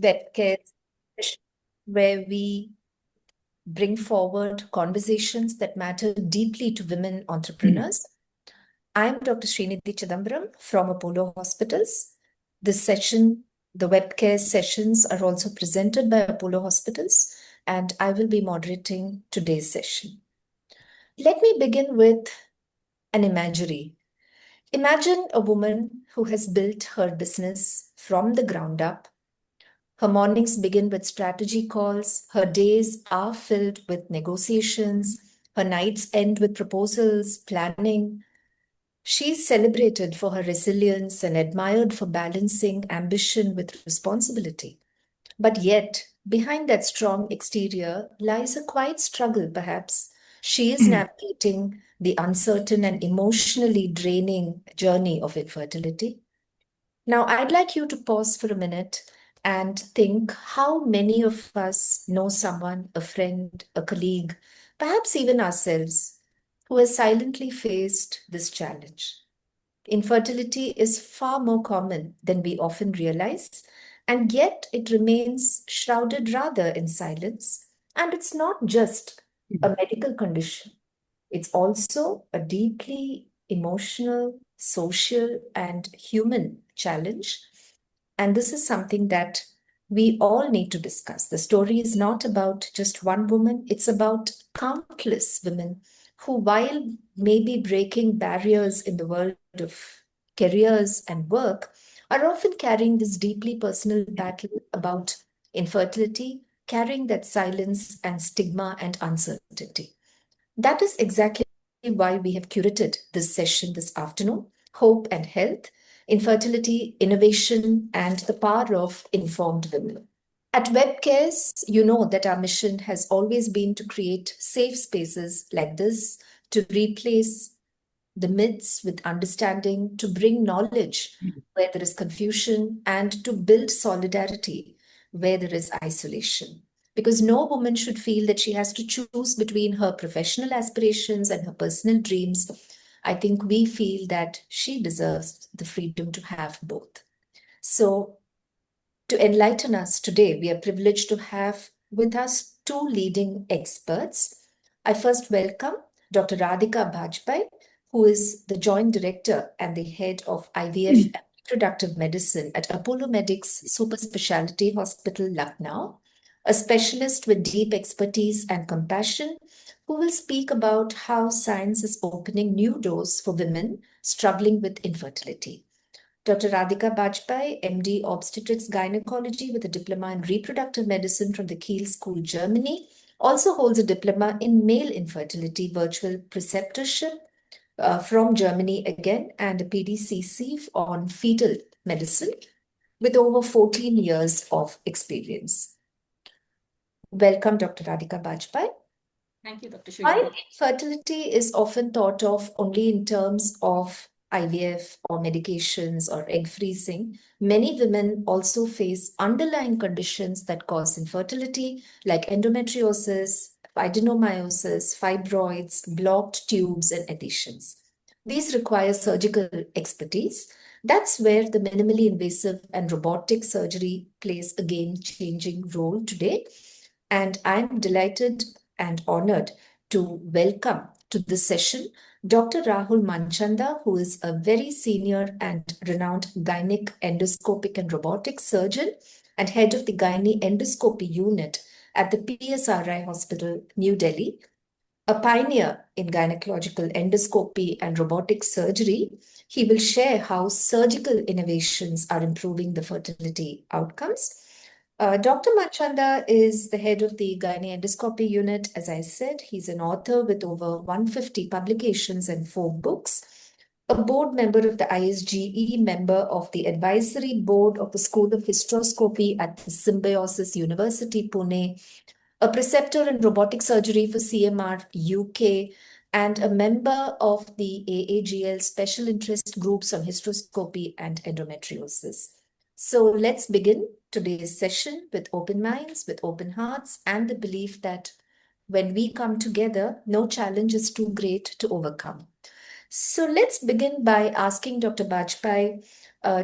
webcast where we bring forward conversations that matter deeply to women entrepreneurs. I'm Dr. Srinidhi Chidambaram from Apollo Hospitals. This session, the webcast sessions are also presented by Apollo Hospitals, and I will be moderating today's session. Let me begin with an imagery. Imagine a woman who has built her business from the ground up. Her mornings begin with strategy calls. Her days are filled with negotiations. Her nights end with proposals, planning. She's celebrated for her resilience and admired for balancing ambition with responsibility. But yet, behind that strong exterior lies a quiet struggle, perhaps. She is navigating the uncertain and emotionally draining journey of infertility. Now, I'd like you to pause for a minute and think how many of us know someone, a friend, a colleague, perhaps even ourselves, who has silently faced this challenge. Infertility is far more common than we often realize, and yet it remains shrouded rather in silence. And it's not just a medical condition, it's also a deeply emotional, social, and human challenge. And this is something that we all need to discuss. The story is not about just one woman, it's about countless women who, while maybe breaking barriers in the world of careers and work, are often carrying this deeply personal battle about infertility, carrying that silence and stigma and uncertainty. That is exactly why we have curated this session this afternoon: Hope and Health, Infertility, Innovation, and the Power of Informed Women. At Webcares, you know that our mission has always been to create safe spaces like this, to replace the myths with understanding, to bring knowledge where there is confusion, and to build solidarity where there is isolation. Because no woman should feel that she has to choose between her professional aspirations and her personal dreams. I think we feel that she deserves the freedom to have both. So, to enlighten us today, we are privileged to have with us two leading experts. I first welcome Dr. Radhika Bajpai, who is the Joint Director and the Head of IVF and Reproductive Medicine at Apollo Medics Super Speciality Hospital, Lucknow, a specialist with deep expertise and compassion, who will speak about how science is opening new doors for women struggling with infertility. Dr. Radhika Bajpai, MD Obstetrics Gynecology with a diploma in reproductive medicine from the Kiel School, Germany, also holds a diploma in male infertility virtual preceptorship from Germany again, and a PDCC on fetal medicine with over 14 years of experience. Welcome, Dr. Radhika Bajpai. Thank you, Dr. While Srinidhi. infertility is often thought of only in terms of IVF or medications or egg freezing, many women also face underlying conditions that cause infertility, like endometriosis, adenomyosis, fibroids, blocked tubes, and adhesions. These require surgical expertise. That's where the minimally invasive and robotic surgery plays a game-changing role today. And I'm delighted and honored to welcome to this session Dr. Rahul Manchanda, who is a very senior and renowned gynec endoscopic and robotic surgeon and head of the gynae endoscopy unit at the PSRI Hospital, New Delhi. A pioneer in gynecological endoscopy and robotic surgery, he will share how surgical innovations are improving the fertility outcomes. Dr. Manchanda is the head of the gynae endoscopy unit. As I said, he's an author with over 150 publications and 4 books, a board member of the ISGE, member of the advisory board of the School of Hysteroscopy at the Symbiosis University, Pune, a preceptor in robotic surgery for CMR UK, and a member of the AAGL special interest groups on hysteroscopy and endometriosis. So let's begin today's session with open minds, with open hearts, and the belief that when we come together, no challenge is too great to overcome. So let's begin by asking Dr. Bajpai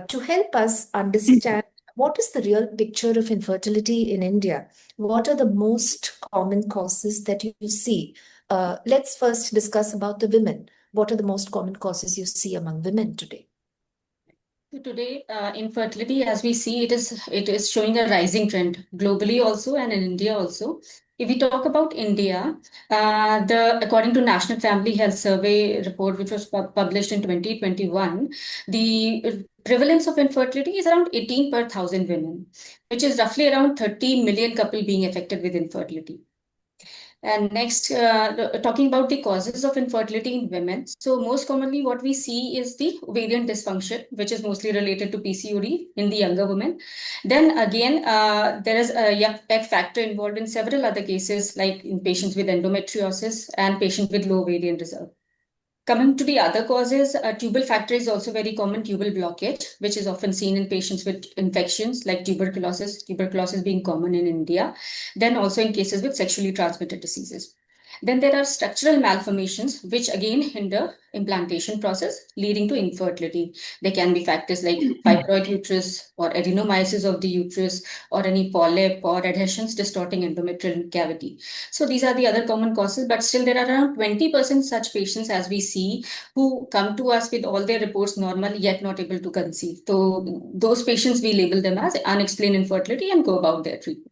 to help us understand what is the real picture of infertility in India? What are the most common causes that you see? Let's first discuss about the women. What are the most common causes you see among women today? So today, infertility, as we see, it is showing a rising trend globally also and in India also. If we talk about India, the according to National Family Health Survey report, which was published in 2021, the prevalence of infertility is around 18 per thousand women, which is roughly around 30 million couple being affected with infertility. And next, talking about the causes of infertility in women. So most commonly what we see is the ovarian dysfunction, which is mostly related to PCOD in the younger women. Then again, there is a yuck factor involved in several other cases, like in patients with endometriosis and patients with low ovarian reserve. Coming to the other causes, tubal factor is also very common, tubal blockage, which is often seen in patients with infections like tuberculosis being common in India, then also in cases with sexually transmitted diseases. Then there are structural malformations, which again hinder implantation process, leading to infertility. There can be factors like fibroid uterus or adenomyosis of the uterus or any polyp or adhesions distorting endometrial cavity. So these are the other common causes, but still there are around 20% such patients as we see who come to us with all their reports normal yet not able to conceive. So those patients we label them as unexplained infertility and go about their treatment.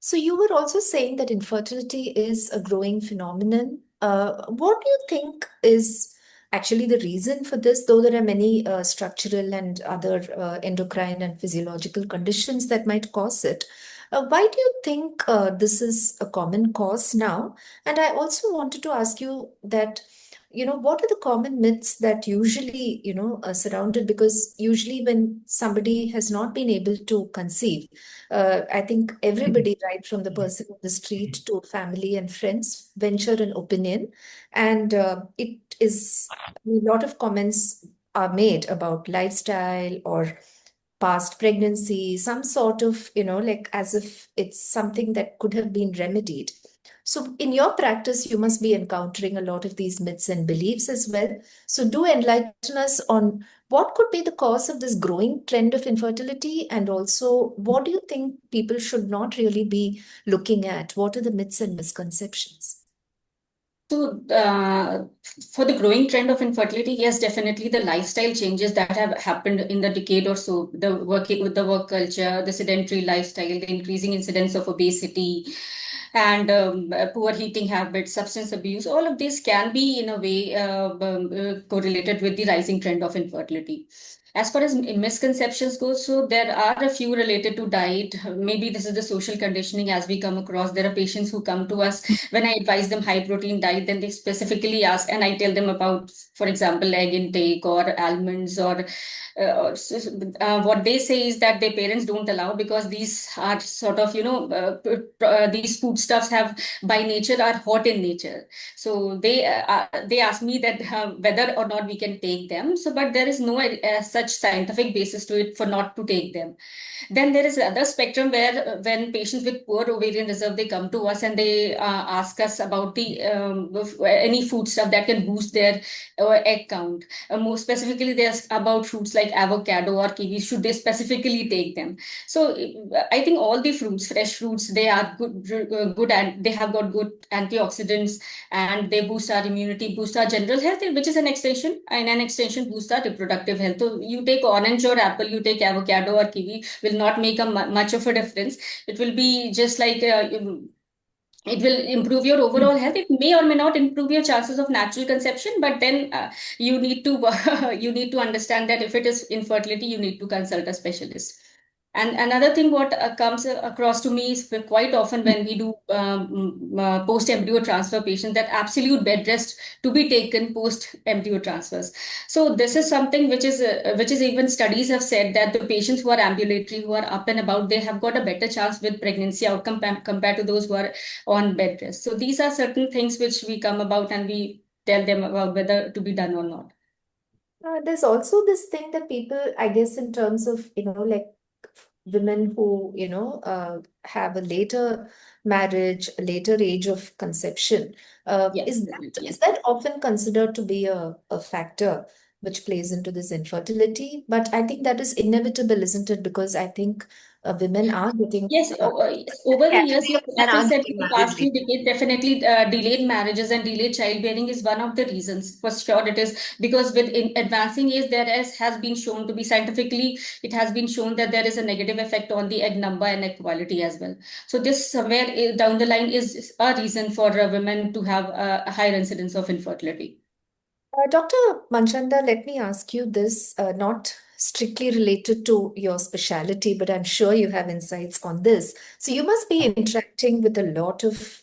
So you were also saying that infertility is a growing phenomenon. What do you think is actually the reason for this? Though there are many structural and other endocrine and physiological conditions that might cause it. Why do you think this is a common cause now? And I also wanted to ask you that, what are the common myths that usually, are surrounded? Because usually when somebody has not been able to conceive, I think everybody, right from the person on the street to family and friends, venture an opinion. And it is a lot of comments are made about lifestyle or past pregnancy, some sort of, like as if it's something that could have been remedied. So, in your practice, you must be encountering a lot of these myths and beliefs as well. So, do enlighten us on what could be the cause of this growing trend of infertility, and also what do you think people should not really be looking at? What are the myths and misconceptions? So, for the growing trend of infertility, yes, definitely the lifestyle changes that have happened in the decade or so, the working with the work culture, the sedentary lifestyle, the increasing incidence of obesity, and poor eating habits, substance abuse, all of this can be in a way correlated with the rising trend of infertility. As far as misconceptions go, so there are a few related to diet. Maybe this is the social conditioning as we come across. There are patients who come to us when I advise them high protein diet, then they specifically ask, and I tell them about, for example, egg intake or almonds or what they say is that their parents don't allow because these are sort of, these foodstuffs have by nature are hot in nature. So they ask me that whether or not we can take them. So, but there is no such scientific basis to it for not to take them. Then there is another spectrum where when patients with poor ovarian reserve, they come to us and they ask us about the any food stuff that can boost their egg count. More specifically, there's about fruits like avocado or kiwi. Should they specifically take them? So I think all the fruits, fresh fruits, they are good and they have got good antioxidants and they boost our immunity, boost our general health, which is an extension, and an extension boosts our reproductive health. So you take orange or apple, you take avocado or kiwi, will not make a much of a difference. It will be just like it will improve your overall health. It may or may not improve your chances of natural conception, but then you need to you need to understand that if it is infertility, you need to consult a specialist. And another thing what comes across to me is quite often when we do post embryo transfer patients, that absolute bed rest to be taken post embryo transfers. So this is something which is even studies have said that the patients who are ambulatory, who are up and about, they have got a better chance with pregnancy outcome compared to those who are on bed rest. So these are certain things which we come about and we tell them about whether to be done or not. There's also this thing that people, I guess, in terms of, like women who, have a later marriage, a later age of conception. Yes, Is that definitely. is that often considered to be a factor? which plays into this infertility. But I think that is inevitable, isn't it? Because I think women are getting Yes, over the years, yes, women as I are said, getting in the married past few late. decades, definitely delayed marriages and delayed childbearing is one of the reasons. For sure, it is because with in advancing age, has been shown to be scientifically, it has been shown that there is a negative effect on the egg number and egg quality as well. So this somewhere down the line is a reason for women to have a higher incidence of infertility. Dr. Manchanda, let me ask you this, not strictly related to your specialty, but I'm sure you have insights on this. So you must be interacting with a lot of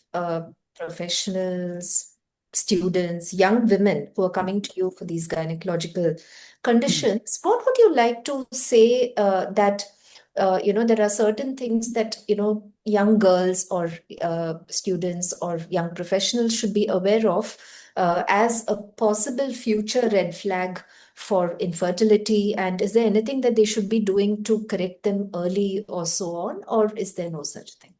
professionals, students, young women who are coming to you for these gynecological conditions. What would you like to say that there are certain things that young girls or students or young professionals should be aware of as a possible future red flag for infertility? And is there anything that they should be doing to correct them early or so on? Or is there no such thing?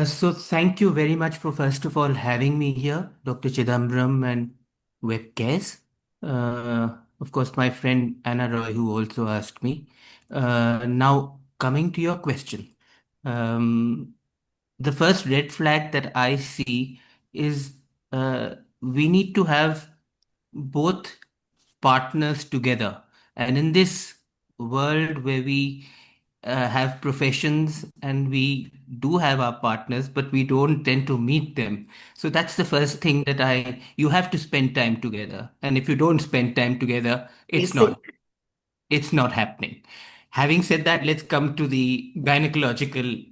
So thank you very much for first of all having me here, Dr. Chidambaram and webcast. Of course, my friend Anna Roy, who also asked me. Now, coming to your question, um, the first red flag that I see is we need to have both partners together. And in this world where we have professions and we do have our partners, but we don't tend to meet them. So that's the first thing that you have to spend time together. And if you don't spend time together, Basic. it's not happening. Having said that, let's come to the gynecological,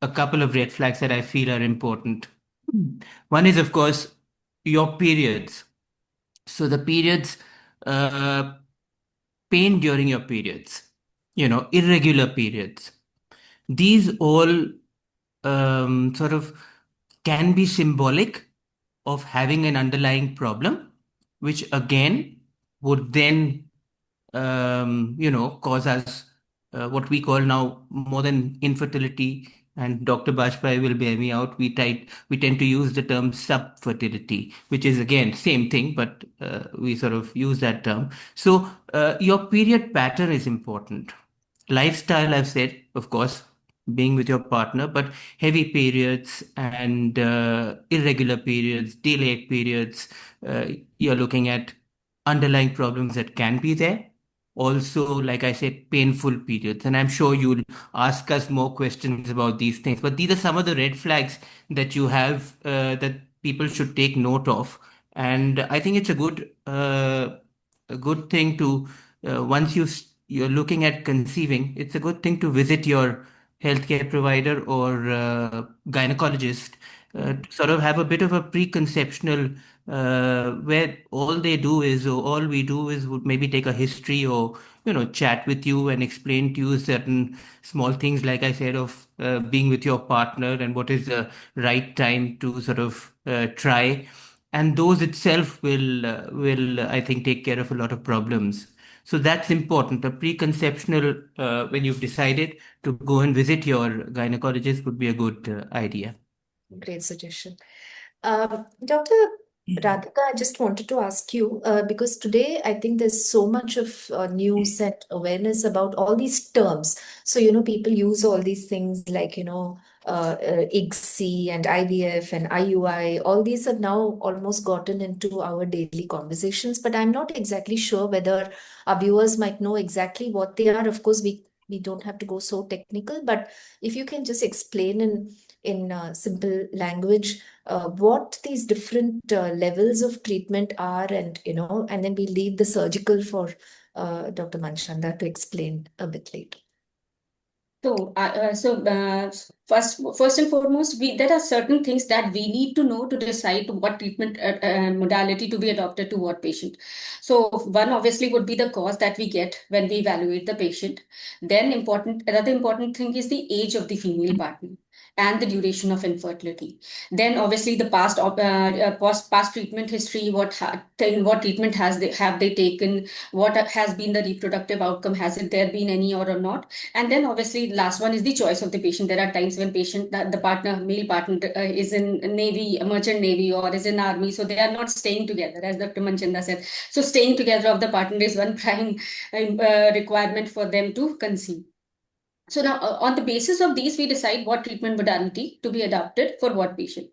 a couple of red flags that I feel are important. One is, of course, your periods. So the periods, uh, pain during your periods, irregular periods. These all sort of can be symbolic of having an underlying problem, which again would then cause us what we call now more than infertility. And Dr. Bajpai will bear me out. We tend to use the term subfertility, which is again same thing, but we sort of use that term. So your period pattern is important. Lifestyle, I've said, of course, being with your partner, but heavy periods and irregular periods, delayed periods, uh, you're looking at underlying problems that can be there. Also, like I said, painful periods. And I'm sure you'll ask us more questions about these things. But these are some of the red flags that you have that people should take note of. And I think it's a good thing to once you're looking at conceiving, it's a good thing to visit your healthcare provider or gynecologist to sort of have a bit of a preconceptional where all they do is, or all we do is would maybe take a history or chat with you and explain to you certain small things, like I said, of being with your partner and what is the right time to sort of try, and those itself will I think take care of a lot of problems. So that's important. A preconceptional when you've decided to go and visit your gynecologist would be a good idea. Great suggestion. Dr. Radhika, I just wanted to ask you because today I think there's so much of news and awareness about all these terms. So, people use all these things like, IGC and IVF and IUI. All these have now almost gotten into our daily conversations, but I'm not exactly sure whether our viewers might know exactly what they are. Of course, we don't have to go so technical, but if you can just explain in simple language what these different levels of treatment are, and and then we leave the surgical for Dr. Manchanda to explain a bit later. First and foremost, there are certain things that we need to know to decide what treatment modality to be adopted to what patient. So one obviously would be the cause that we get when we evaluate the patient. Then another important thing is the age of the female partner. and the duration of infertility. Then obviously the past treatment history, what treatment have they taken, what has been the reproductive outcome, has it there been any or not. And then obviously the last one is the choice of the patient. There are times when male partner is in navy, merchant navy, or is in army, so they are not staying together, as Dr. Manchanda said. So staying together of the partner is one prime requirement for them to conceive. So now, on the basis of these, we decide what treatment modality to be adopted for what patient.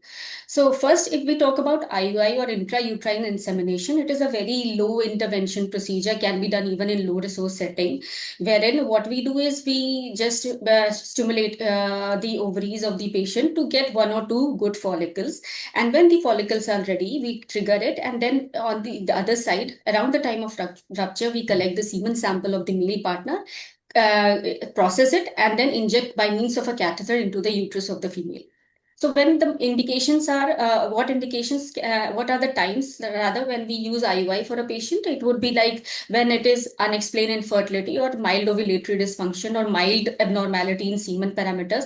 So first, if we talk about IUI or intrauterine insemination, it is a very low intervention procedure, can be done even in low resource setting, wherein what we do is we just stimulate the ovaries of the patient to get one or two good follicles. And when the follicles are ready, we trigger it. And then on the other side, around the time of rupture, we collect the semen sample of the male partner, process it, and then inject by means of a catheter into the uterus of the female. So when the indications are, what are the times rather when we use IUI for a patient? It would be like when it is unexplained infertility or mild ovulatory dysfunction or mild abnormality in semen parameters.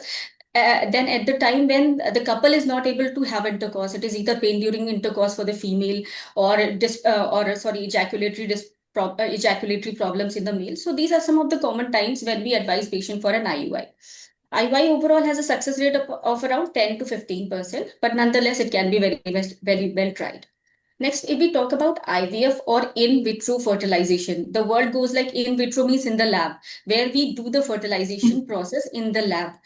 Then at the time when the couple is not able to have intercourse, it is either pain during intercourse for the female or ejaculatory problems in the male. So these are some of the common times when we advise patient for an IUI. IUI overall has a success rate of around 10 to 15%, but nonetheless, it can be very well tried. Next, if we talk about IVF or in vitro fertilization, the word goes like in vitro means in the lab, where we do the fertilization process in the lab.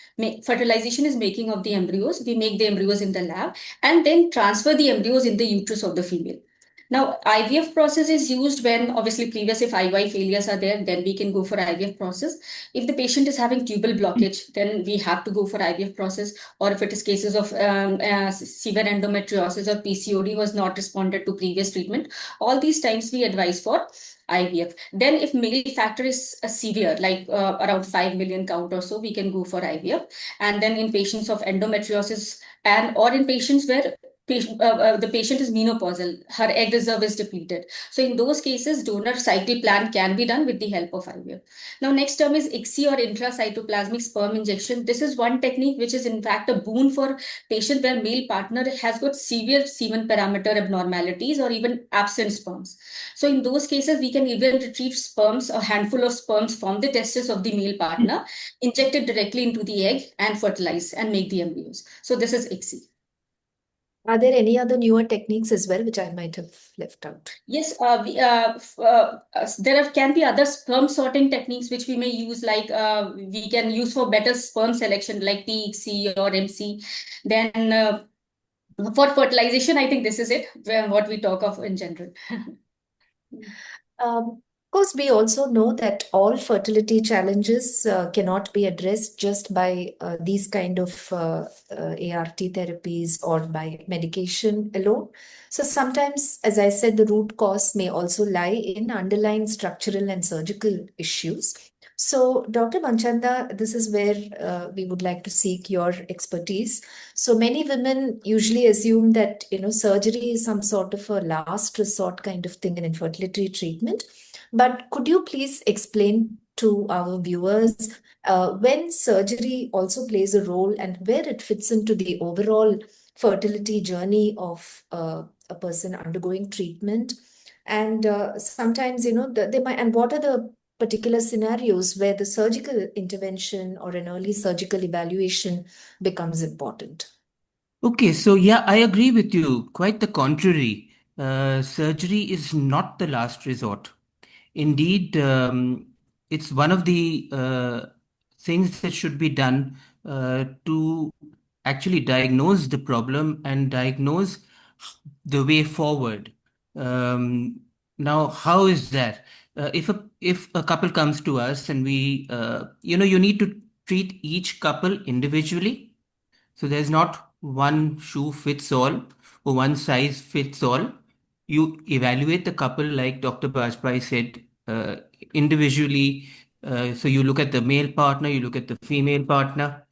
Fertilization is making of the embryos. We make the embryos in the lab and then transfer the embryos in the uterus of the female. Now, IVF process is used when obviously previous if IUI failures are there, then we can go for IVF process. If the patient is having tubal blockage, then we have to go for IVF process. Or if it is cases of severe endometriosis or PCOD was not responded to previous treatment, all these times we advise for IVF. Then if male factor is severe, like around 5 million count or so, we can go for IVF. And then in patients of endometriosis or in patients where the patient is menopausal, her egg reserve is depleted. So in those cases, donor cycle plan can be done with the help of IVF. Now, next term is ICSI or intracytoplasmic sperm injection. This is one technique which is in fact a boon for patient where male partner has got severe semen parameter abnormalities or even absent sperms. So in those cases, we can even retrieve sperms, a handful of sperms from the testes of the male partner, inject it directly into the egg and fertilize and make the embryos. So this is ICSI. Are there any other newer techniques as well, which I might have left out? Yes, can be other sperm sorting techniques which we may use, like we can use for better sperm selection, like PXC or MC. Then for fertilization, I think this is it, what we talk of in general. Of course, we also know that all fertility challenges cannot be addressed just by these kind of ART therapies or by medication alone. So sometimes, as I said, the root cause may also lie in underlying structural and surgical issues. So, Dr. Manchanda, this is where we would like to seek your expertise. So many women usually assume that, surgery is some sort of a last resort kind of thing in infertility treatment. But could you please explain to our viewers when surgery also plays a role and where it fits into the overall fertility journey of a person undergoing treatment? And sometimes, they might, and what are the particular scenarios where the surgical intervention or an early surgical evaluation becomes important? Okay, so yeah, I agree with you. Quite the contrary. Surgery is not the last resort. Indeed, it's one of the things that should be done to actually diagnose the problem and diagnose the way forward. Um, Now, how is that? If a couple comes to us and you need to treat each couple individually. So there's not one shoe fits all or one size fits all. You evaluate the couple, like Dr. Bajpai said, individually. So you look at the male partner, you look at the female partner,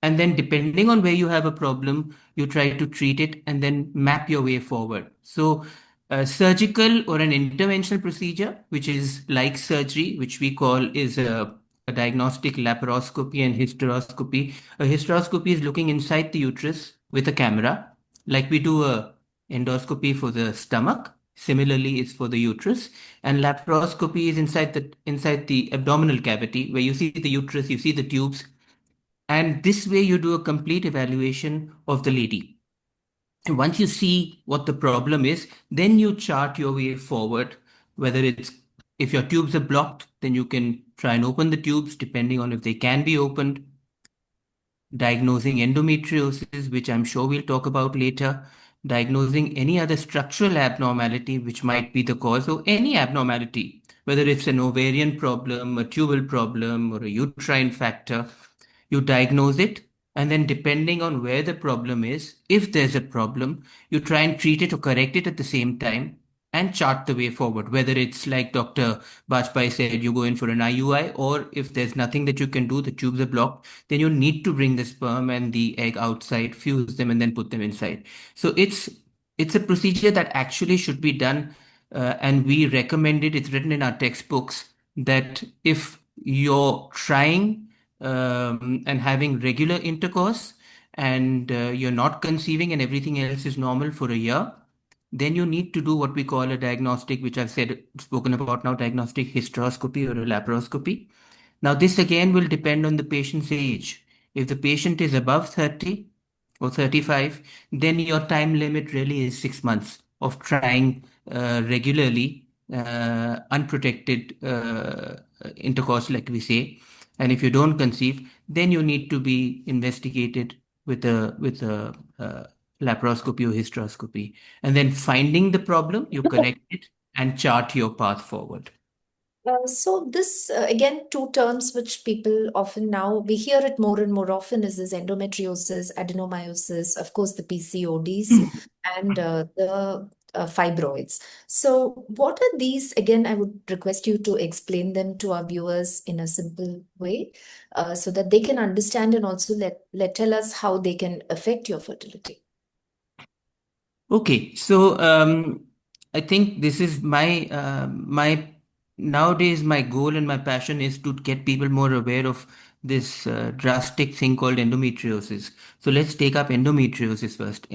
and then depending on where you have a problem, you try to treat it and then map your way forward. So a surgical or an interventional procedure, which is like surgery, which we call is a diagnostic laparoscopy and hysteroscopy. A hysteroscopy is looking inside the uterus with a camera, like we do a endoscopy for the stomach. Similarly, it's for the uterus, and laparoscopy is inside the abdominal cavity where you see the uterus, you see the tubes, and this way you do a complete evaluation of the lady. And once you see what the problem is, then you chart your way forward. Whether it's if your tubes are blocked, then you can try and open the tubes depending on if they can be opened. Diagnosing endometriosis, which I'm sure we'll talk about later. Diagnosing any other structural abnormality, which might be the cause of any abnormality, whether it's an ovarian problem, a tubal problem, or a uterine factor. You diagnose it, and then depending on where the problem is, if there's a problem, you try and treat it or correct it at the same time and chart the way forward. Whether it's like Dr. Bajpai said, you go in for an IUI, or if there's nothing that you can do, the tubes are blocked, then you need to bring the sperm and the egg outside, fuse them, and then put them inside. So it's a procedure that actually should be done, and we recommend it. It's written in our textbooks that if you're trying and having regular intercourse, and you're not conceiving and everything else is normal for a year, then you need to do what we call a diagnostic, which I've spoken about now, diagnostic hysteroscopy or a laparoscopy. Now, this again will depend on the patient's age. If the patient is above 30 or 35, then your time limit really is 6 months of trying regularly unprotected intercourse, like we say. And if you don't conceive, then you need to be investigated with a laparoscopy or hysteroscopy. And then finding the problem, you correct it and chart your path forward. So this again, two terms which people often now we hear it more and more often is this endometriosis, adenomyosis, of course the PCODs, and the fibroids. So what are these? Again, I would request you to explain them to our viewers in a simple way, so that they can understand and also let tell us how they can affect your fertility. Okay, so I think this is my nowadays my goal and my passion is to get people more aware of this drastic thing called endometriosis. So let's take up endometriosis first.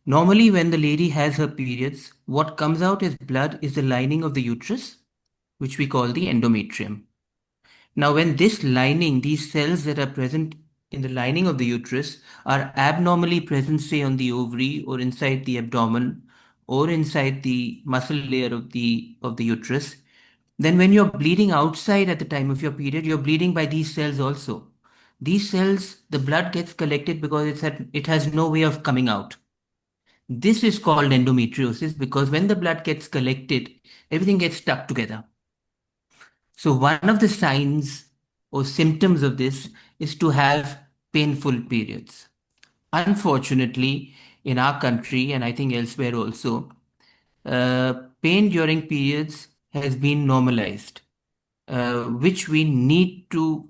Normally, when the lady has her periods, what comes out as blood is the lining of the uterus, which we call the endometrium. Now, when this lining, these cells that are present in the lining of the uterus are abnormally present, say on the ovary or inside the abdomen or inside the muscle layer of the uterus, then when you're bleeding outside at the time of your period, you're bleeding by these cells also. These cells, the blood gets collected because it has no way of coming out. This is called endometriosis because when the blood gets collected, everything gets stuck together. So one of the signs or symptoms of this is to have painful periods. Unfortunately, in our country and I think elsewhere also, pain during periods has been normalized, which we need to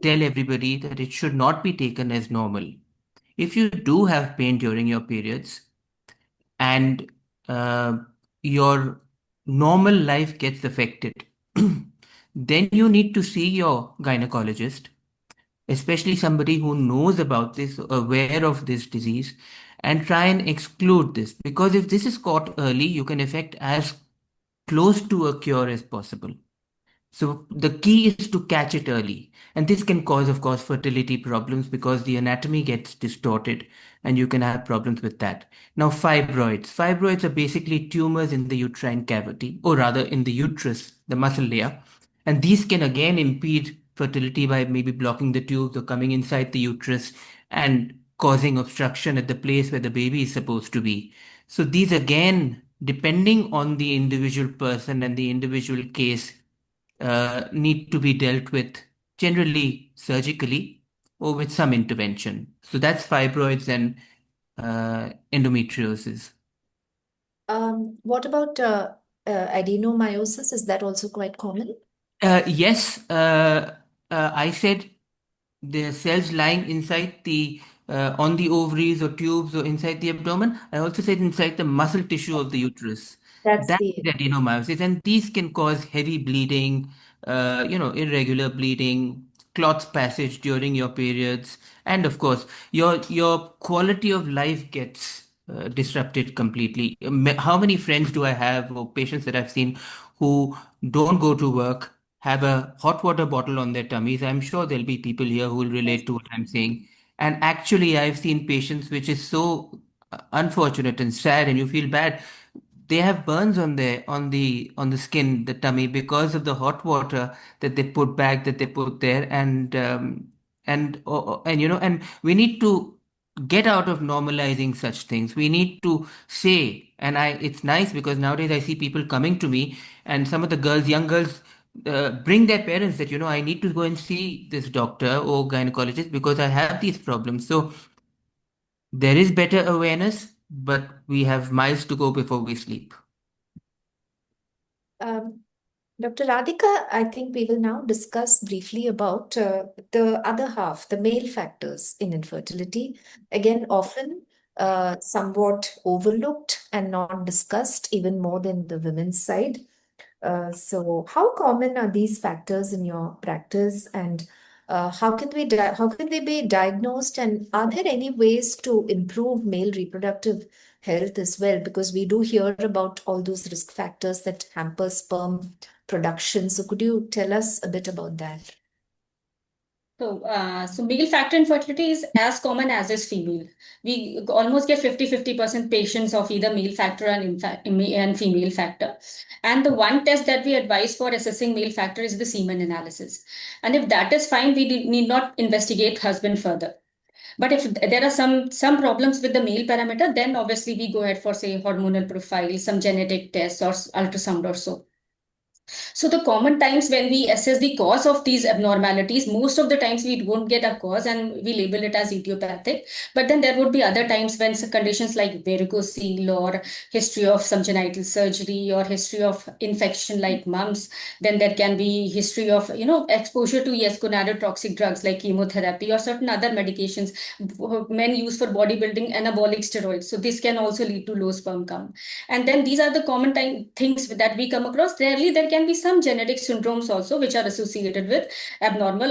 tell everybody that it should not be taken as normal. If you do have pain during your periods and uh, your normal life gets affected, then you need to see your gynecologist, especially somebody who knows about this, aware of this disease, and try and exclude this. Because if this is caught early, you can effect as close to a cure as possible. So the key is to catch it early. And this can cause, of course, fertility problems because the anatomy gets distorted and you can have problems with that. Now, fibroids. Fibroids are basically tumors in the uterine cavity, or rather in the uterus, the muscle layer. And these can again impede fertility by maybe blocking the tubes or coming inside the uterus and causing obstruction at the place where the baby is supposed to be. So these again, depending on the individual person and the individual case, need to be dealt with generally surgically or with some intervention. So that's fibroids and endometriosis. What about adenomyosis? Is that also quite common? Yes, I said the cells lying inside the on the ovaries or tubes or inside the abdomen. I also said inside the muscle tissue of the uterus. That's That the is adenomyosis, and these can cause heavy bleeding, irregular bleeding, cloth passage during your periods, and of course, your quality of life gets disrupted completely. How many friends do I have or patients that I've seen who don't go to work, have a hot water bottle on their tummies? I'm sure there'll be people here who will relate to what I'm saying. And actually, I've seen patients, which is so unfortunate and sad, and you feel bad. They have burns on the skin, the tummy, because of the hot water that they put there, and we need to get out of normalizing such things. We need to say, and I it's nice because nowadays I see people coming to me, and some of the girls, young girls, bring their parents that I need to go and see this doctor or gynecologist because I have these problems. So there is better awareness, but we have miles to go before we sleep. Um, Dr. Radhika, I think we will now discuss briefly about the other half, the male factors in infertility. Again, often somewhat overlooked and not discussed even more than the women's side. So how common are these factors in your practice, and how can they be diagnosed, and are there any ways to improve male reproductive health as well? Because we do hear about all those risk factors that hamper sperm production. So could you tell us a bit about that? So male factor infertility is as common as is female. We almost get 50% patients of either male factor and female factor. And the one test that we advise for assessing male factor is the semen analysis. And if that is fine, we need not investigate husband further. But if there are some problems with the male parameter, then obviously we go ahead for, say, hormonal profile, some genetic tests or ultrasound or so. So the common times when we assess the cause of these abnormalities, most of the times we won't get a cause and we label it as idiopathic. But then there would be other times when conditions like varicocele or history of some genital surgery or history of infection like mumps. Then there can be history of exposure to gonadotoxic drugs like chemotherapy or certain other medications men use for bodybuilding, anabolic steroids. So this can also lead to low sperm count. And then these are the common things that we come across. Rarely there can be some genetic syndromes also which are associated with abnormal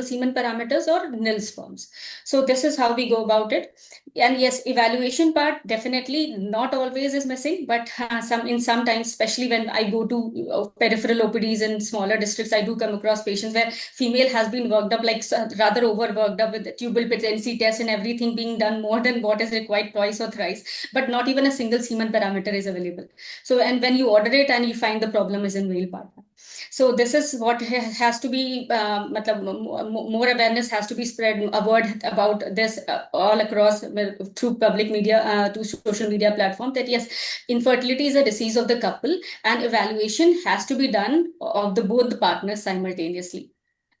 semen parameters or nil sperms. So this is how we go about it. And yes, evaluation part definitely not always is missing, but sometimes, especially when I go to peripheral OPDs in smaller districts, I do come across patients where female has been worked up, like rather overworked up with tubal patency test and everything being done more than what is required twice or thrice, but not even a single semen parameter is available. So, and when you order it and you find the problem is in male partner. So this is what has to be, more awareness has to be spread, a word about this all across through public media, to social media platform, that yes, infertility is a disease of the couple and evaluation has to be done of the both the partners simultaneously.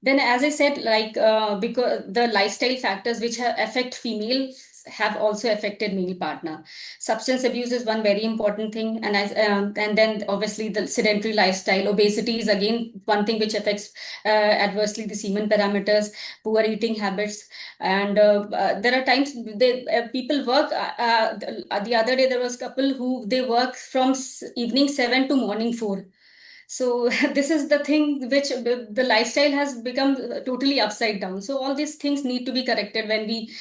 Then, as I said, like because the lifestyle factors which affect females have also affected male partner. Substance abuse is one very important thing, and then obviously the sedentary lifestyle, obesity is again one thing which affects adversely the semen parameters, poor eating habits, and there are times people work. The other day there was a couple who they work from evening 7 to morning 4. So this is the thing which the lifestyle has become totally upside down. So all these things need to be corrected when we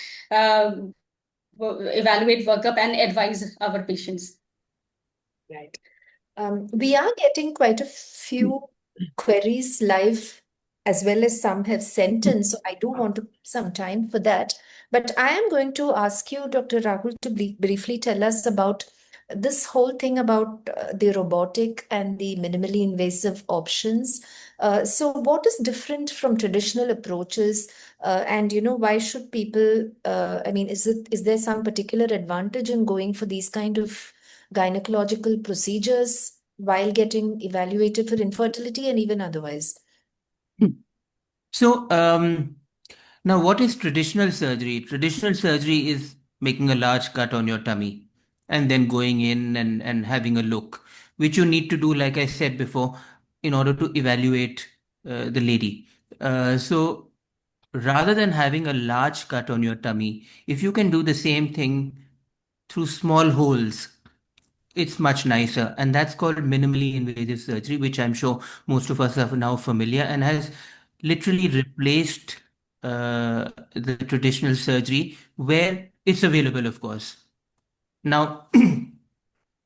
evaluate workup and advise our patients. Right. We are getting quite a few queries live, as well as some have sent in. So I do want to give some time for that. But I am going to ask you, Dr. Rahul, to briefly tell us about this whole thing about the robotic and the minimally invasive options. So what is different from traditional approaches? And why should people, I mean, is there some particular advantage in going for these kind of gynecological procedures while getting evaluated for infertility and even otherwise? So, now what is traditional surgery? Traditional surgery is making a large cut on your tummy and then going in and having a look, which you need to do, like I said before, in order to evaluate the lady. So, rather than having a large cut on your tummy, if you can do the same thing through small holes it's much nicer, and that's called minimally invasive surgery, which I'm sure most of us are now familiar, and has literally replaced the traditional surgery where it's available, of course. Now,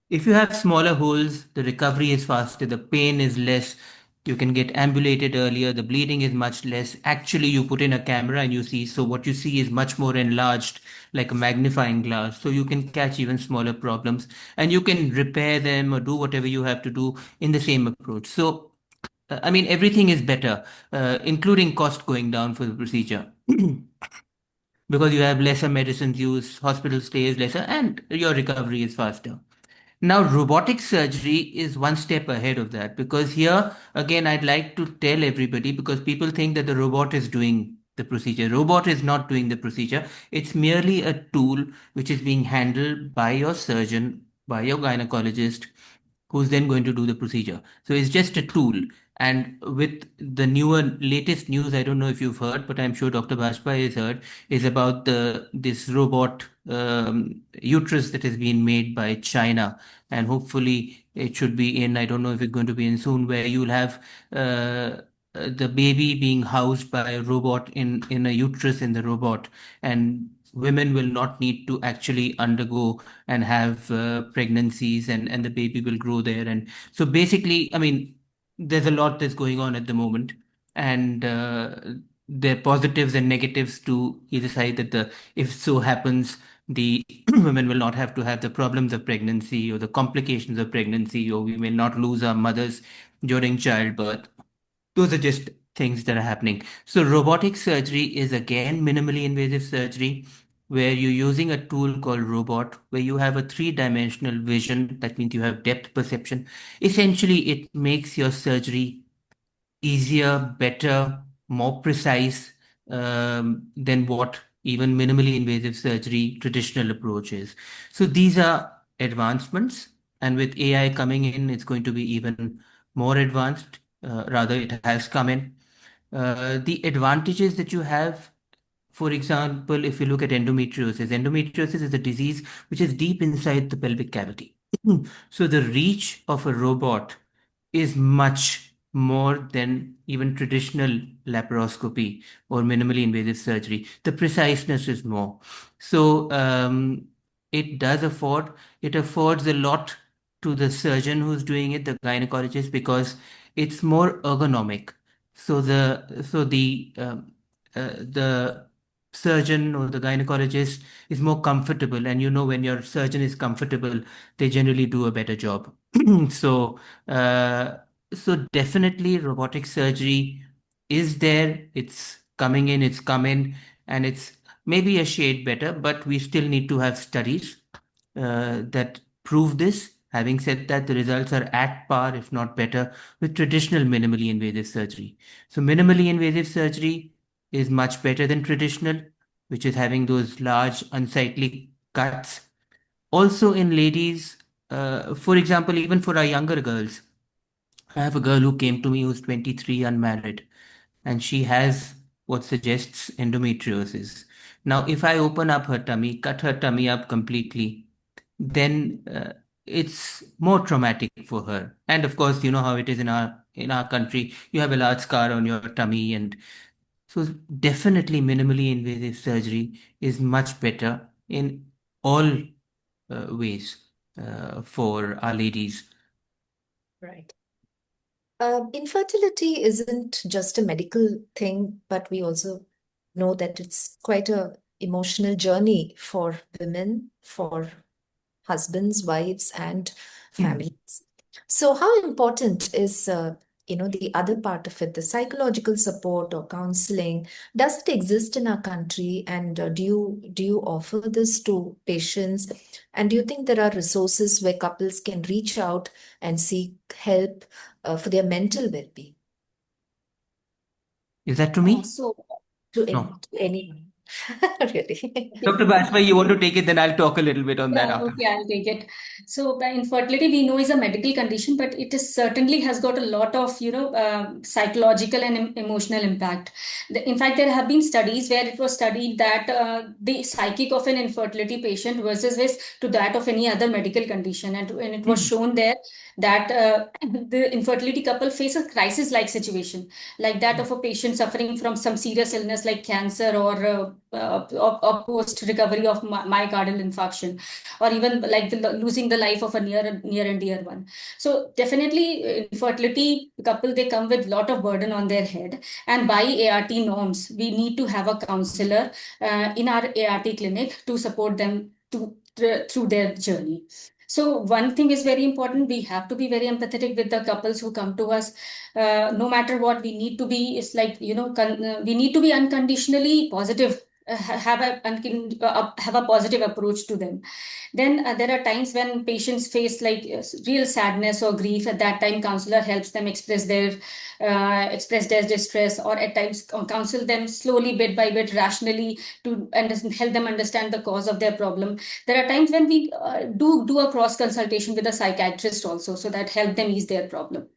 if you have smaller holes, the recovery is faster, the pain is less, you can get ambulated earlier, the bleeding is much less. Actually, you put in a camera and you see, so what you see is much more enlarged, like a magnifying glass. So you can catch even smaller problems and you can repair them or do whatever you have to do in the same approach. So, I mean, everything is better, including cost going down for the procedure. Because you have lesser medicines used, hospital stays lesser, and your recovery is faster. Now, robotic surgery is one step ahead of that because here, again, I'd like to tell everybody because people think that the robot is doing the procedure. Robot is not doing the procedure. It's merely a tool which is being handled by your surgeon, by your gynecologist, who's then going to do the procedure. So it's just a tool. And with the newer, latest news, I don't know if you've heard, but I'm sure Dr. Bajpai has heard, is about this robot uterus that has been made by China, and hopefully it should be in. I don't know if it's going to be in soon, where you'll have the baby being housed by a robot in a uterus in the robot, and women will not need to actually undergo and have pregnancies, and the baby will grow there. And so basically, I mean, there's a lot that's going on at the moment, and there are positives and negatives to either side. That the if so happens, the women will not have to have the problems of pregnancy or the complications of pregnancy, or we may not lose our mothers during childbirth. Those are just things that are happening. So robotic surgery is again minimally invasive surgery where you're using a tool called robot, where you have a three-dimensional vision. That means you have depth perception. Essentially, it makes your surgery easier, better, more precise than what even minimally invasive surgery traditional approach is. So these are advancements, and with AI coming in, it's going to be even more advanced. Rather, it has come in. The advantages that you have, for example, if you look at endometriosis, endometriosis is a disease which is deep inside the pelvic cavity. So the reach of a robot is much more than even traditional laparoscopy or minimally invasive surgery. The preciseness is more. So it does afford, it affords a lot to the surgeon who's doing it, the gynecologist, because it's more ergonomic. So the surgeon or the gynecologist is more comfortable, and you know when your surgeon is comfortable, they generally do a better job. So uh, so definitely robotic surgery is there. It's coming in, it's come in, and it's maybe a shade better, but we still need to have studies that prove this. Having said that, the results are at par, if not better, with traditional minimally invasive surgery. So minimally invasive surgery is much better than traditional, which is having those large unsightly cuts. Also in ladies, for example, even for our younger girls, I have a girl who came to me who's 23, unmarried, and she has what suggests endometriosis. Now, if I open up her tummy, cut her tummy up completely, then it's more traumatic for her. And of course, you know how it is in our country. You have a large scar on your tummy, and so definitely minimally invasive surgery is much better in all ways for our ladies. Right. Infertility isn't just a medical thing, but we also know that it's quite a emotional journey for women, for husbands, wives, and families. So, how important is the other part of it, the psychological support or counseling? Does it exist in our country, and do you offer this to patients? And do you think there are resources where couples can reach out and seek help for their mental well-being? Is that to me? So To No. anyone? Really? Dr. Bajpai, you want to take it, then I'll talk a little bit on that Yeah, after. okay, I'll take it. So, infertility we know is a medical condition, but it is certainly has got a lot of, psychological and emotional impact. In fact, there have been studies where it was studied that the psychic of an infertility patient versus to that of any other medical condition, and it was shown there that the infertility couple face a crisis-like situation, like that of a patient suffering from some serious illness like cancer or post recovery of myocardial infarction, or even like losing the life of a near and dear one. So definitely infertility couple, they come with lot of burden on their head, and by ART norms we need to have a counselor in our ART clinic to support them through their journey. So one thing is very important. We have to be very empathetic with the couples who come to us. No matter what, we need to be, it's like, we need to be unconditionally positive, have a positive approach to them. Then there are times when patients face like real sadness or grief. At that time, counselor helps them express their distress, or at times counsel them slowly, bit by bit, rationally, to help them understand the cause of their problem. There are times when we do a cross consultation with a psychiatrist also, so that help them ease their problem.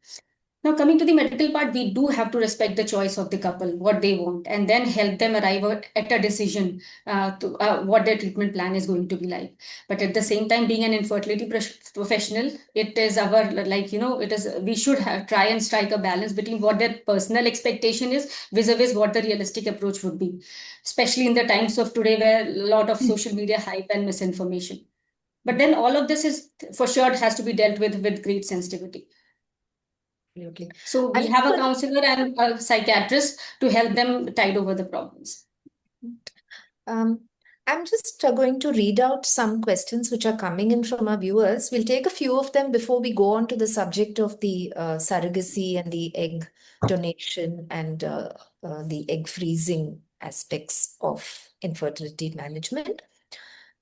Now, coming to the medical part, we do have to respect the choice of the couple, what they want, and then help them arrive at a decision to what their treatment plan is going to be like. But at the same time, being an infertility professional, it is our, like, it is, we should try and strike a balance between what their personal expectation is vis-a-vis what the realistic approach would be, especially in the times of today where a lot of social media hype and misinformation. But then all of this is for sure has to be dealt with great sensitivity. Absolutely. So we I'm have a just counselor and a psychiatrist to help them tide over the problems. Um, I'm just going to read out some questions which are coming in from our viewers. We'll take a few of them before we go on to the subject of the surrogacy and the egg donation and the egg freezing aspects of infertility management.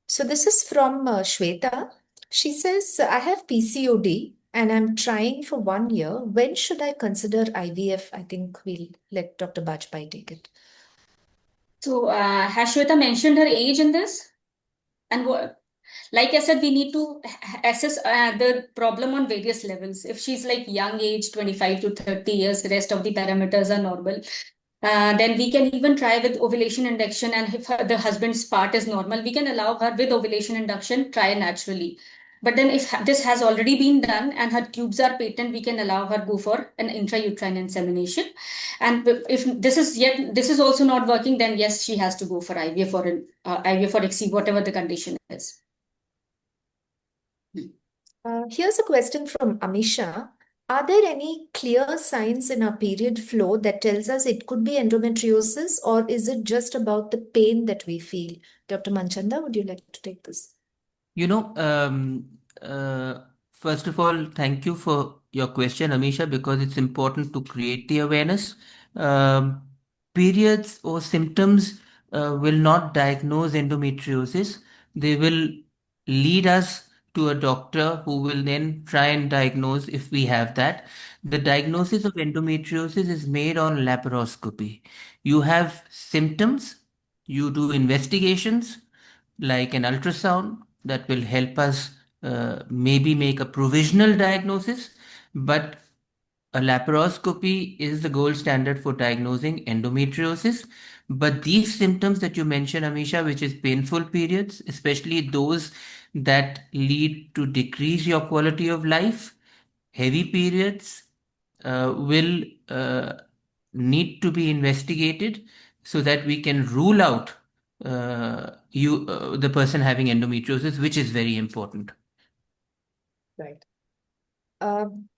So this is from Shweta. She says, I have PCOD and I'm trying for 1 year. When should I consider IVF? I think we'll let Dr. Bajpai take it. So has Shweta mentioned her age in this? And what, like I said, we need to assess the problem on various levels. If she's like young age, 25 to 30 years, the rest of the parameters are normal. Then we can even try with ovulation induction, and if the husband's part is normal, we can allow her with ovulation induction, try naturally. But then if this has already been done and her tubes are patent, we can allow her go for an intrauterine insemination. And if this is also not working, then yes, she has to go for IVF or IVF or ICSI, whatever the condition is. Here's a question from Amisha. Are there any clear signs in our period flow that tells us it could be endometriosis, or is it just about the pain that we feel? Dr. Manchanda, would you like to take this? You know, uh, first of all, thank you for your question, Amisha, because it's important to create the awareness. Um, Periods or symptoms will not diagnose endometriosis. They will lead us to a doctor who will then try and diagnose if we have that. The diagnosis of endometriosis is made on laparoscopy. You have symptoms, you do investigations like an ultrasound that will help us maybe make a provisional diagnosis, but a laparoscopy is the gold standard for diagnosing endometriosis. But these symptoms that you mentioned, Amisha, which is painful periods, especially those that lead to decrease your quality of life, heavy periods will need to be investigated so that we can rule out the person having endometriosis, which is very important. Right.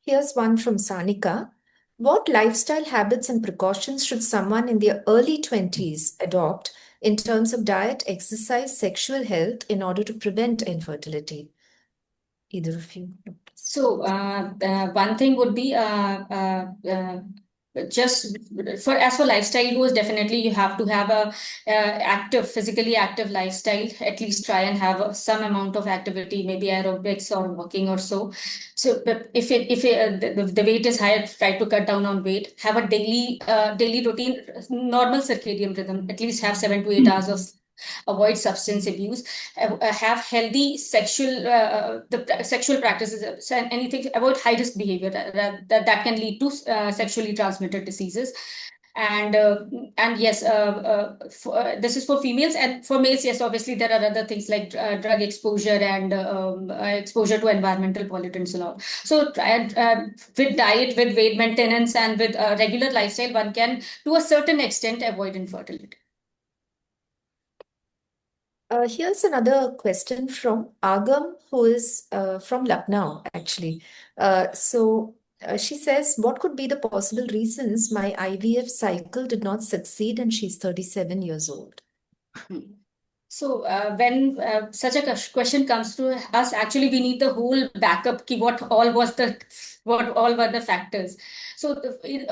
Here's one from Sanika. What lifestyle habits and precautions should someone in their early 20s adopt in terms of diet, exercise, sexual health in order to prevent infertility? Either of you. So one thing would be just for lifestyle goes, definitely you have to have a physically active lifestyle. At least try and have some amount of activity, maybe aerobics or walking or so. So but if the weight is higher, try to cut down on weight. Have a daily routine, normal circadian rhythm. At least have 7 to 8 hours of. Avoid substance abuse. Have healthy sexual practices. Anything. Avoid high risk behavior that can lead to sexually transmitted diseases. And yes, this is for females, and for males, yes, obviously there are other things like drug exposure and exposure to environmental pollutants and all. So with diet, with weight maintenance, and with regular lifestyle, one can to a certain extent avoid infertility. Here's another question from Agam, who is from Lucknow, actually. She says, what could be the possible reasons my IVF cycle did not succeed? And she's 37 years old. So when such a question comes to us, actually we need the whole backup. What all were the factors? So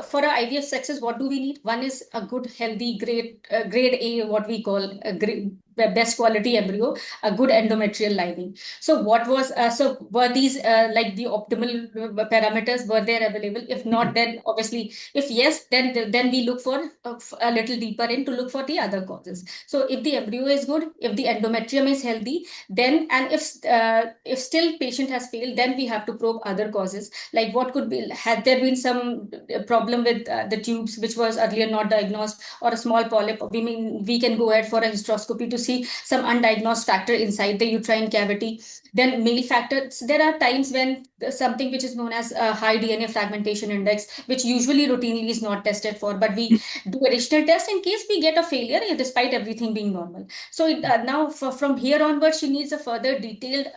for our IVF success, what do we need? One is a good, healthy, grade A, what we call a best quality embryo, a good endometrial lining. So were these like the optimal parameters? Were they available? If not, then obviously, if yes, then we look for a little deeper in to look for the other causes. So if the embryo is good, if the endometrium is healthy, then and if still patient has failed, then we have to probe other causes. Like what could be, had there been some problem with the tubes which was earlier not diagnosed, or a small polyp? We can go ahead for a hysteroscopy to see some undiagnosed factor inside the uterine cavity. Then male factors. There are times when something which is known as a high DNA fragmentation index, which usually routinely is not tested for, but we do additional tests in case we get a failure despite everything being normal. So now from here onwards, she needs a further detailed,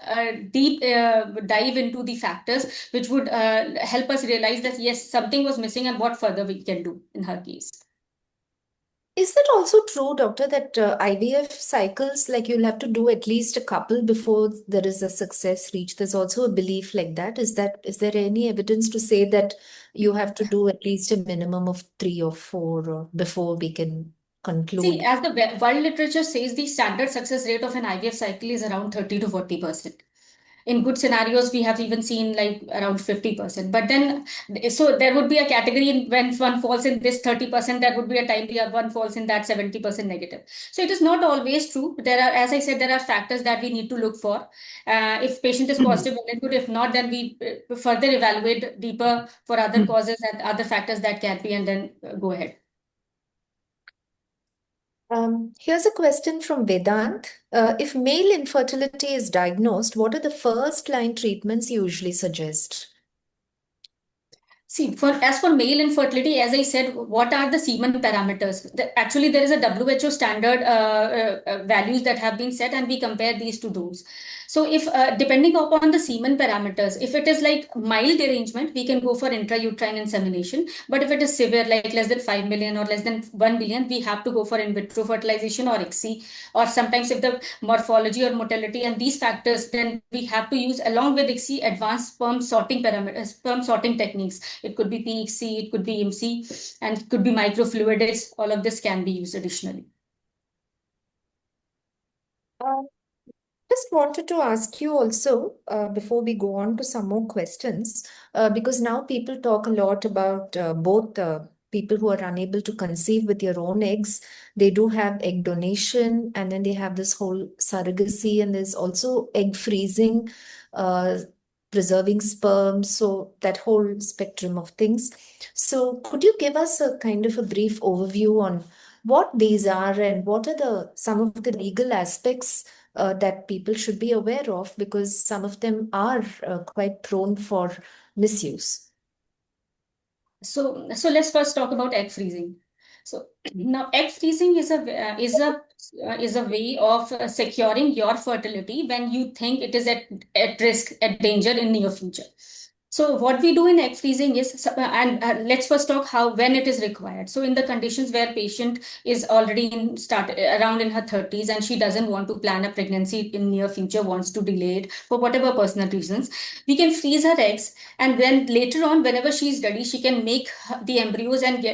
deep dive into the factors, which would help us realize that yes, something was missing and what further we can do in her case. Is that also true, doctor, that IVF cycles, like you'll have to do at least a couple before there is a success reach? There's also a belief like that. Is there any evidence to say that you have to do at least a minimum of 3 or 4 before we can conclude? See, as the world literature says, the standard success rate of an IVF cycle is around 30 to 40%. In good scenarios, we have even seen like around 50%. But then, so there would be a category when one falls in this 30%, there would be a time one falls in that 70% negative. So it is not always true. There are, as I said, there are factors that we need to look for. If patient is positive, well and good. If not, then we further evaluate deeper for other causes and other factors that can be, and then go ahead. Here's a question from Vedant. If male infertility is diagnosed, what are the first line treatments you usually suggest? See, as for male infertility, as I said, what are the semen parameters? Actually, there is a WHO standard values that have been set, and we compare these to those. So, if depending upon the semen parameters, if it is like mild derangement, we can go for intrauterine insemination. But if it is severe, like less than 5 million or less than 1 billion, we have to go for in vitro fertilization or ICSI. Or sometimes, if the morphology or motility and these factors, then we have to use along with ICSI advanced sperm sorting parameters, sperm sorting techniques. It could be PXC, it could be MC, and it could be microfluidics. All of this can be used additionally. Just wanted to ask you also, before we go on to some more questions, because now people talk a lot about both people who are unable to conceive with their own eggs. They do have egg donation, and then they have this whole surrogacy, and there's also egg freezing, preserving sperm, so that whole spectrum of things. So could you give us a kind of a brief overview on what these are and what are some of the legal aspects that people should be aware of, because some of them are quite prone for misuse? So let's first talk about egg freezing. So now egg freezing is a way of securing your fertility when you think it is at risk, at danger in near future. So what we do in egg freezing is, and let's first talk how when it is required. So in the conditions where patient is already around in her 30s and she doesn't want to plan a pregnancy in near future, wants to delay it for whatever personal reasons, we can freeze her eggs, and then later on, whenever she is ready, she can make the embryos and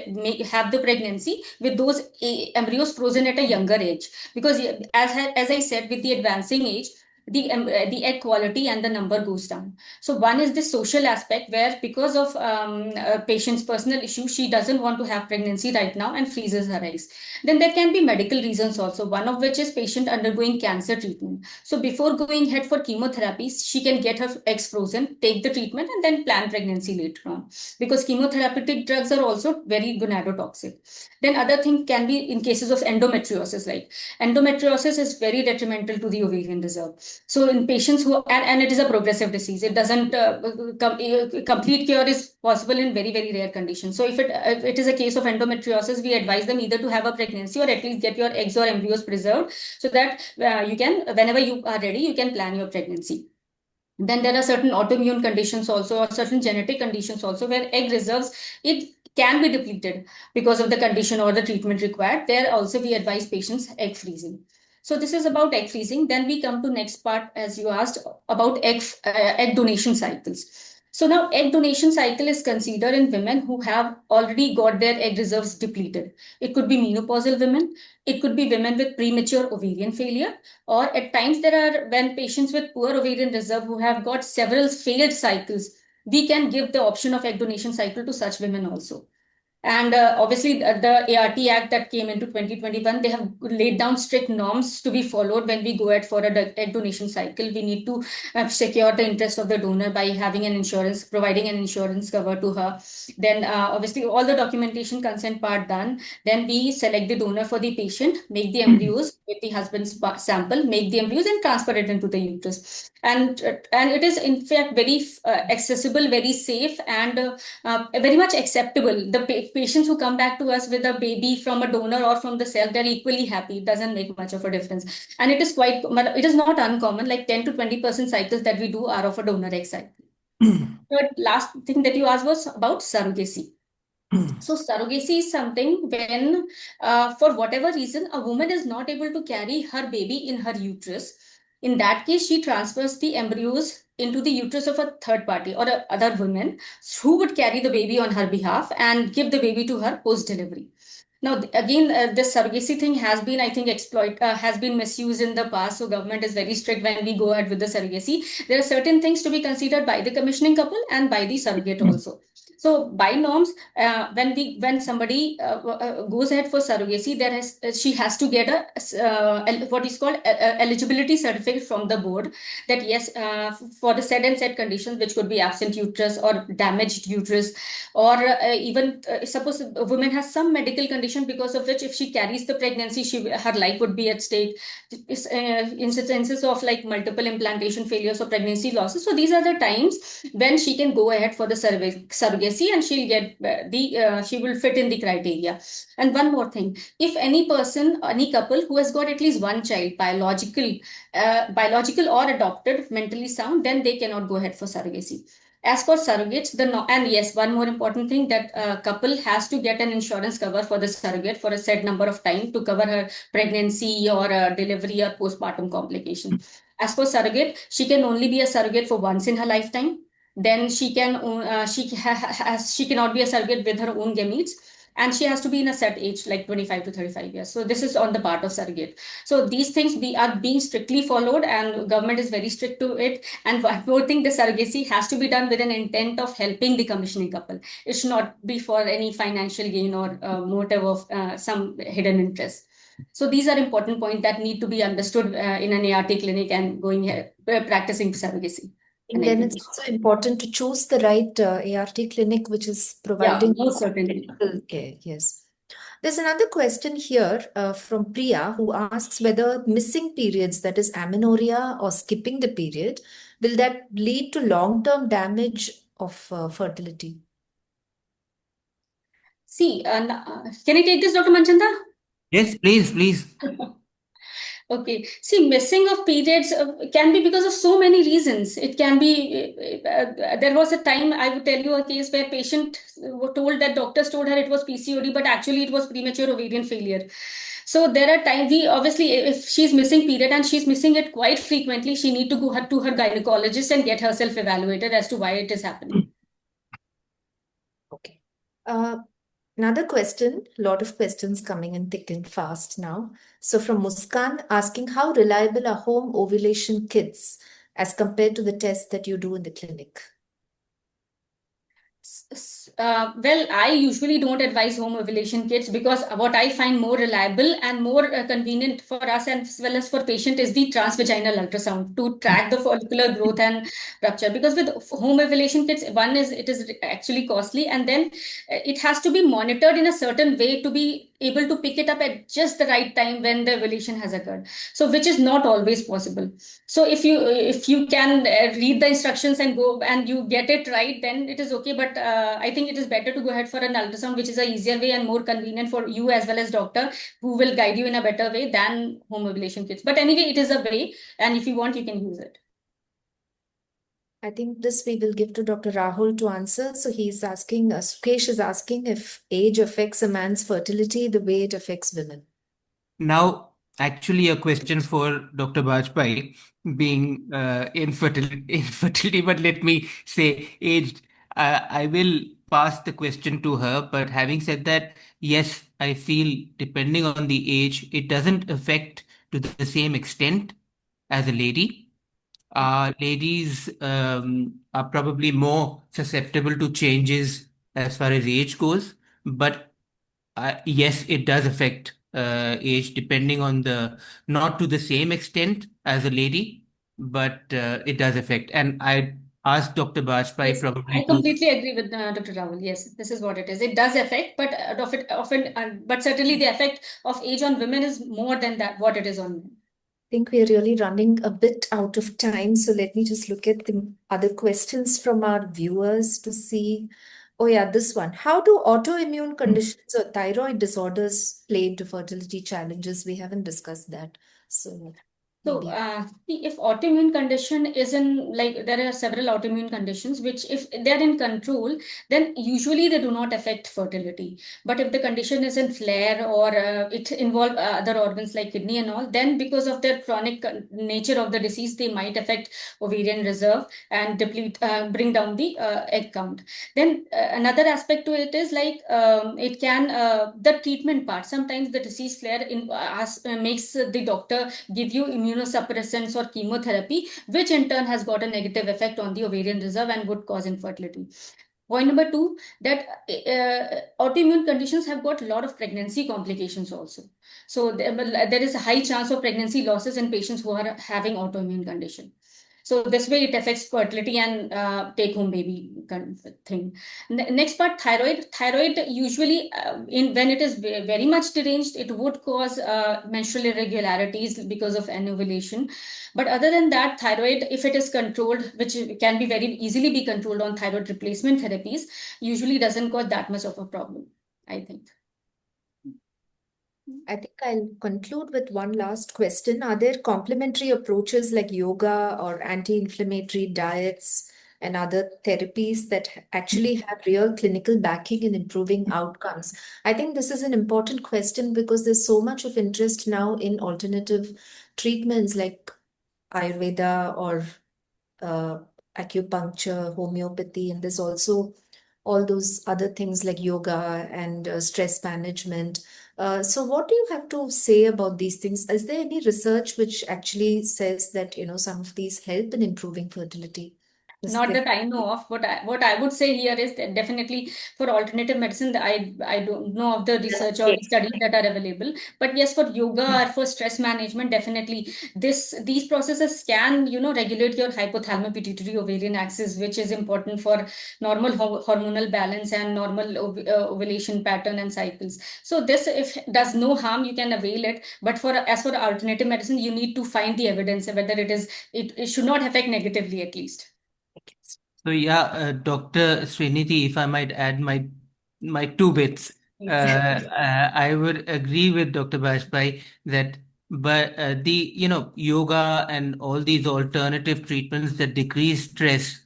have the pregnancy with those embryos frozen at a younger age. Because as I said, with the advancing age, the egg quality and the number goes down. So one is the social aspect where because of a patient's personal issue, she doesn't want to have pregnancy right now and freezes her eggs. Then there can be medical reasons also, one of which is patient undergoing cancer treatment. So before going ahead for chemotherapy, she can get her eggs frozen, take the treatment, and then plan pregnancy later on. Because chemotherapeutic drugs are also very gonadotoxic. Then other thing can be in cases of endometriosis, like endometriosis is very detrimental to the ovarian reserve. So in patients who, and it is a progressive disease, it doesn't, complete cure is possible in very, very rare conditions. So if it is a case of endometriosis, we advise them either to have a pregnancy or at least get your eggs or embryos preserved so that you can, whenever you are ready, you can plan your pregnancy. Then there are certain autoimmune conditions also, or certain genetic conditions also, where egg reserves, it can be depleted because of the condition or the treatment required. There also we advise patients egg freezing. So this is about egg freezing. Then we come to next part, as you asked, about egg donation cycles. So now egg donation cycle is considered in women who have already got their egg reserves depleted. It could be menopausal women, it could be women with premature ovarian failure, or at times there are when patients with poor ovarian reserve who have got several failed cycles, we can give the option of egg donation cycle to such women also. And obviously, the ART Act that came into 2021, they have laid down strict norms to be followed when we go out for a egg donation cycle. We need to secure the interest of the donor by having an insurance, providing an insurance cover to her. Then, obviously, all the documentation consent part done. Then we select the donor for the patient, make the embryos with the husband's sample, make the embryos and transfer it into the uterus. And it is in fact very accessible, very safe, and very much acceptable. The patients who come back to us with a baby from a donor or from the cell, they're equally happy. It doesn't make much of a difference. And it is not uncommon, like 10 to 20% cycles that we do are of a donor egg cycle. But last thing that you asked was about surrogacy. So surrogacy is something when, for whatever reason, a woman is not able to carry her baby in her uterus. In that case, she transfers the embryos into the uterus of a third party or other woman who would carry the baby on her behalf and give the baby to her post-delivery. Now, again, this surrogacy thing has been, I think, has been misused in the past. So government is very strict when we go ahead with the surrogacy. There are certain things to be considered by the commissioning couple and by the surrogate also. So by norms, when somebody goes ahead for surrogacy, she has to get what is called eligibility certificate from the board that yes, for the said and said conditions, which could be absent uterus or damaged uterus, or even suppose a woman has some medical condition because of which if she carries the pregnancy, her life would be at stake. Instances of like multiple implantation failures or pregnancy losses. So these are the times when she can go ahead for the surrogacy, and she'll get she will fit in the criteria. And one more thing, if any couple who has got at least one child, biological or adopted, mentally sound, then they cannot go ahead for surrogacy. As for surrogates, and yes, one more important thing, that couple has to get an insurance cover for the surrogate for a set number of time to cover her pregnancy or delivery or postpartum complication. As for surrogate, she can only be a surrogate for once in her lifetime. Then she cannot be a surrogate with her own gametes, and she has to be in a set age like 25 to 35 years. So this is on the part of surrogate. So these things are being strictly followed, and government is very strict to it. And one more thing, the surrogacy has to be done with an intent of helping the commissioning couple. It should not be for any financial gain or motive of some hidden interest. So these are important points that need to be understood in an ART clinic and going here, practicing surrogacy. And then it's also important to choose the right ART clinic, which is providing most certainly care. Yes. There's another question here from Priya, who asks whether missing periods, that is amenorrhea or skipping the period, will that lead to long-term damage of fertility? See, can I take this, Dr. Manchanda? Yes, please. Okay. See, missing of periods can be because of so many reasons. It can be, there was a time, I would tell you a case where patient were told that doctors told her it was PCOD, but actually it was premature ovarian failure. So there are times we obviously, if she's missing period and she's missing it quite frequently, she need to go to her gynecologist and get herself evaluated as to why it is happening. Okay. Another question, a lot of questions coming in thick and fast now. So from Muskan asking, how reliable are home ovulation kits as compared to the tests that you do in the clinic? Well, I usually don't advise home ovulation kits because what I find more reliable and more convenient for us and as well as for patient is the transvaginal ultrasound to track the follicular growth and rupture. Because with home ovulation kits, one is it is actually costly, and then it has to be monitored in a certain way to be able to pick it up at just the right time when the ovulation has occurred. So, which is not always possible. So if you can read the instructions and go and you get it right, then it is okay. But I think it is better to go ahead for an ultrasound, which is a easier way and more convenient for you as well as doctor, who will guide you in a better way than home ovulation kits. But anyway, it is a way, and if you want, you can use it. I think this we will give to Dr. Rahul to answer. So he's asking, Sukesh is asking if age affects a man's fertility the way it affects women. Now, actually, a question for Dr. Bajpai, being infertility, but let me say aged. I will pass the question to her. But having said that, yes, I feel depending on the age, it doesn't affect to the same extent as a lady. Ladies are probably more susceptible to changes as far as age goes, but yes, it does affect age depending on not to the same extent as a lady, but it does affect. And I asked Dr. Bajpai Yes, probably I to. completely agree with Dr. Rahul. Yes, this is what it is. It does affect, but often, but certainly the effect of age on women is more than that what it is on men. Think we are really running a bit out of time. So let me just look at the other questions from our viewers to see. Oh, yeah, this one. How do autoimmune conditions or thyroid disorders play into fertility challenges? We haven't discussed that. So So, maybe. if autoimmune condition is in, like, there are several autoimmune conditions which, if they're in control, then usually they do not affect fertility. But if the condition is in flare or it involve other organs like kidney and all, then because of their chronic nature of the disease, they might affect ovarian reserve and bring down the egg count. Then another aspect to it is like it can the treatment part. Sometimes the disease flare makes the doctor give you immunosuppressants or chemotherapy, which in turn has got a negative effect on the ovarian reserve and would cause infertility. Point number two, that autoimmune conditions have got a lot of pregnancy complications also. So there is a high chance of pregnancy losses in patients who are having autoimmune condition. So this way it affects fertility and take home baby kind of thing. Next part, thyroid. Thyroid usually in when it is very much deranged, it would cause menstrual irregularities because of anovulation. But other than that, thyroid, if it is controlled, which can be very easily be controlled on thyroid replacement therapies, usually doesn't cause that much of a problem, I think. I think I'll conclude with one last question. Are there complementary approaches like yoga or anti-inflammatory diets and other therapies that actually have real clinical backing in improving outcomes? I think this is an important question because there's so much of interest now in alternative treatments like Ayurveda or uh, acupuncture, homeopathy, and there's also all those other things like yoga and stress management. So what do you have to say about these things? Is there any research which actually says that, some of these help in improving fertility? Not that I know of. What I would say here is that definitely for alternative medicine, I don't know of the research or studies that are available. But yes, for yoga or for stress management, definitely these processes can regulate your hypothalamic pituitary ovarian axis, which is important for normal hormonal balance and normal ovulation pattern and cycles. So this, if does no harm, you can avail it. But as for alternative medicine, you need to find the evidence whether it should not affect negatively at least. So yeah, Dr. Srinidhi, if I might add my two bits, Yes. I would agree with Dr. Bajpai that But yoga and all these alternative treatments that decrease stress,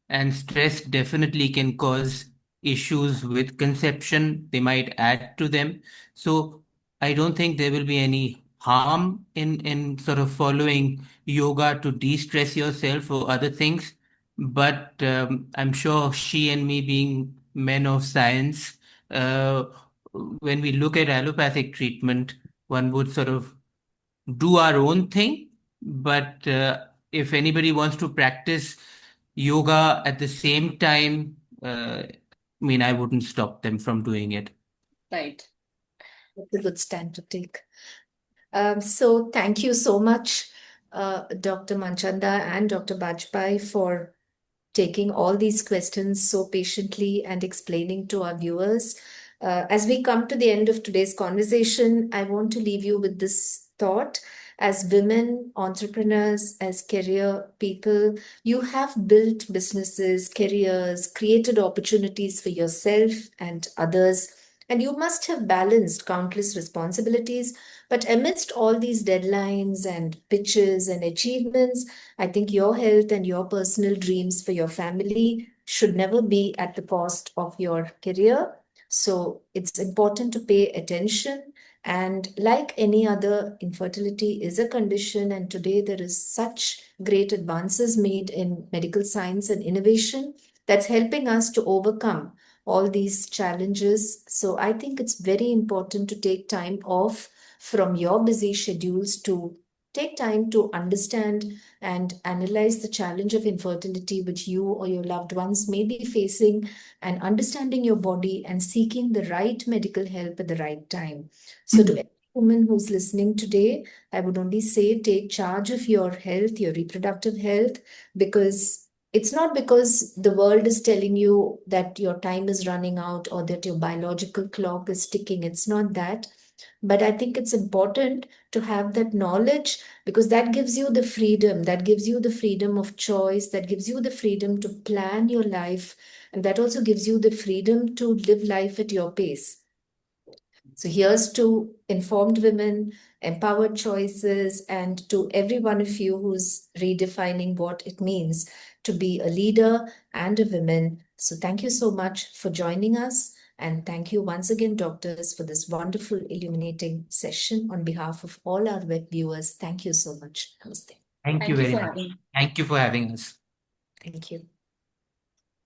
and stress definitely can cause issues with conception. They might add to them. So I don't think there will be any harm in sort of following yoga to de-stress yourself or other things. But I'm sure she and me, being men of science, uh, when we look at allopathic treatment, one would sort of do our own thing. But if anybody wants to practice yoga at the same time, I mean, I wouldn't stop them from doing it. Right. That's a good stand to take. So thank you so much, Dr. Manchanda and Dr. Bajpai, for taking all these questions so patiently and explaining to our viewers. As we come to the end of today's conversation, I want to leave you with this thought. As women entrepreneurs, as career people, you have built businesses, careers, created opportunities for yourself and others, and you must have balanced countless responsibilities. But amidst all these deadlines and pitches and achievements, I think your health and your personal dreams for your family should never be at the cost of your career. So it's important to pay attention. And like any other, infertility is a condition. And today there is such great advances made in medical science and innovation that's helping us to overcome all these challenges. So I think it's very important to take time off from your busy schedules to take time to understand and analyze the challenge of infertility which you or your loved ones may be facing, and understanding your body and seeking the right medical help at the right time. So, to every woman who's listening today, I would only say take charge of your health, your reproductive health, because it's not because the world is telling you that your time is running out or that your biological clock is ticking. It's not that. But I think it's important to have that knowledge, because that gives you the freedom, that gives you the freedom of choice, that gives you the freedom to plan your life, and that also gives you the freedom to live life at your pace. So here's to informed women, empowered choices, and to every one of you who's redefining what it means to be a leader and a woman. So thank you so much for joining us. And thank you once again, doctors, for this wonderful, illuminating session. On behalf of all our web viewers, thank you so much. Namaste. Thank you Thank you very for much. having me. Thank you for having us. Thank you.